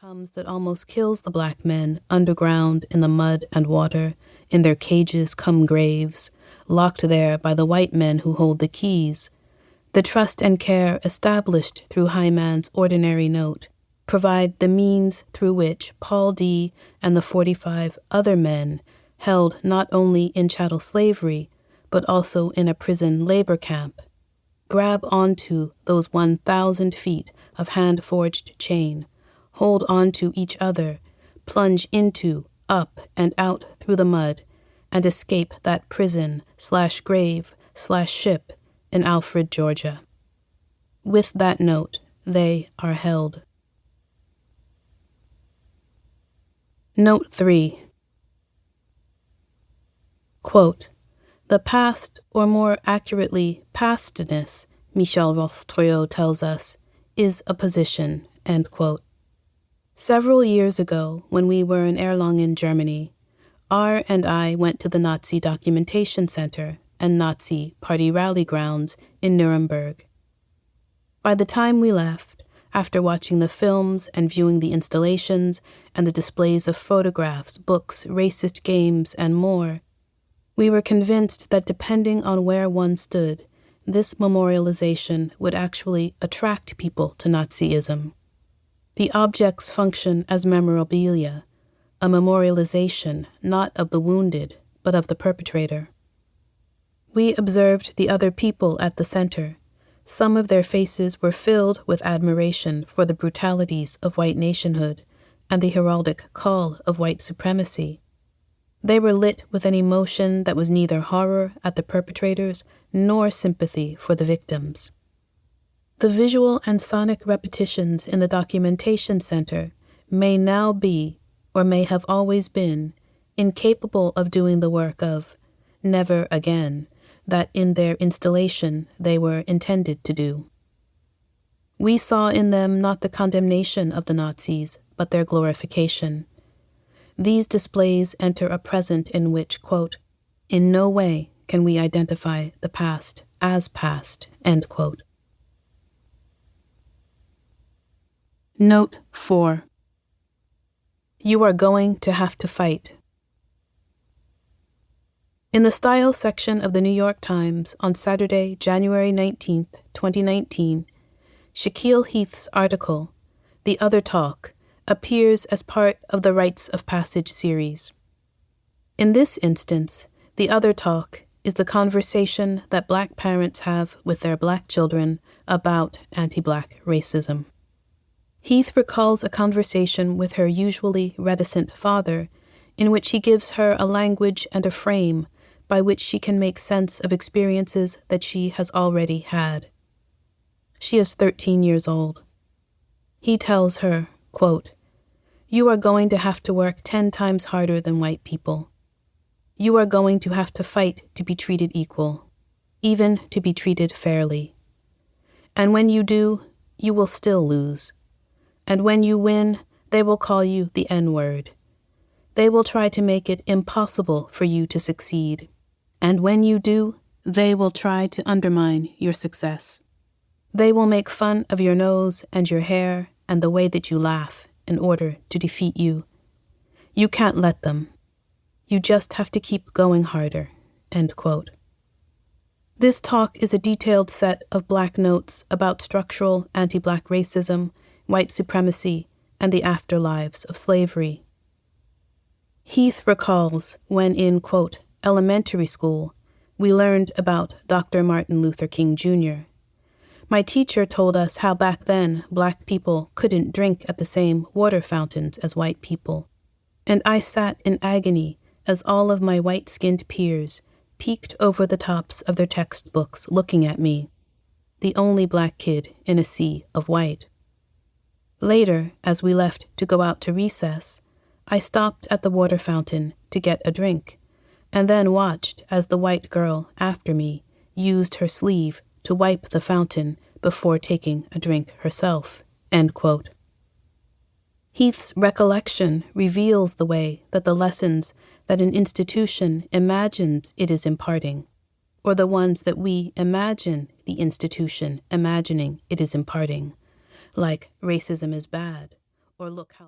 comes that almost kills the black men underground in the mud and water, in their cages come graves, locked there by the white men who hold the keys. The trust and care established through Hyman's ordinary note provide the means through which Paul D. and the 45 other men held not only in chattel slavery, but also in a prison labor camp, grab onto those 1,000 feet of hand-forged chain, hold on to each other, plunge into, up, and out through the mud, and escape that prison/grave/ship in Alfred, Georgia. With that note, they are held. Note 3. Quote, "The past, or more accurately, pastness," Michel Rothtriot tells us, "is a position," end quote. Several years ago, when we were in Erlangen, Germany, R and I went to the Nazi Documentation Center and Nazi Party Rally Grounds in Nuremberg. By the time we left, after watching the films and viewing the installations and the displays of photographs, books, racist games, and more, we were convinced that depending on where one stood, this memorialization would actually attract people to Nazism. The objects function as memorabilia, a memorialization not of the wounded, but of the perpetrator. We observed the other people at the center. Some of their faces were filled with admiration for the brutalities of white nationhood and the heraldic call of white supremacy. They were lit with an emotion that was neither horror at the perpetrators nor sympathy for the victims. The visual and sonic repetitions in the documentation center may now be, or may have always been, incapable of doing the work of never again that in their installation they were intended to do. We saw in them not the condemnation of the Nazis, but their glorification. These displays enter a present in which, quote, "in no way can we identify the past as past," end quote. Note 4. You are going to have to fight. In the style section of the New York Times on Saturday, January 19th, 2019, Shaquille Heath's article, "The Other Talk," appears as part of the Rites of Passage series. In this instance, the other talk is the conversation that black parents have with their black children about anti-black racism. Heath recalls a conversation with her usually reticent father in which he gives her a language and a frame by which she can make sense of experiences that she has already had. She is 13 years old. He tells her, quote, "You are going to have to work 10 times harder than white people. You are going to have to fight to be treated equal, even to be treated fairly. And when you do, you will still lose. And when you win, they will call you the N-word. They will try to make it impossible for you to succeed. And when you do, they will try to undermine your success. They will make fun of your nose and your hair and the way that you laugh in order to defeat you. You can't let them. You just have to keep going harder," end quote. This talk is a detailed set of black notes about structural anti-black racism, white supremacy, and the afterlives of slavery. Heath recalls when in, quote, "elementary school, we learned about Dr. Martin Luther King Jr. My teacher told us how back then black people couldn't drink at the same water fountains as white people, and I sat in agony as all of my white-skinned peers peeked over the tops of their textbooks looking at me, the only black kid in a sea of white. Later, as we left to go out to recess, I stopped at the water fountain to get a drink, and then watched as the white girl after me used her sleeve to wipe the fountain before taking a drink herself," end quote. Heath's recollection reveals the way that the lessons that an institution imagines it is imparting, or the ones that we imagine the institution imagining it is imparting, like racism is bad, or look how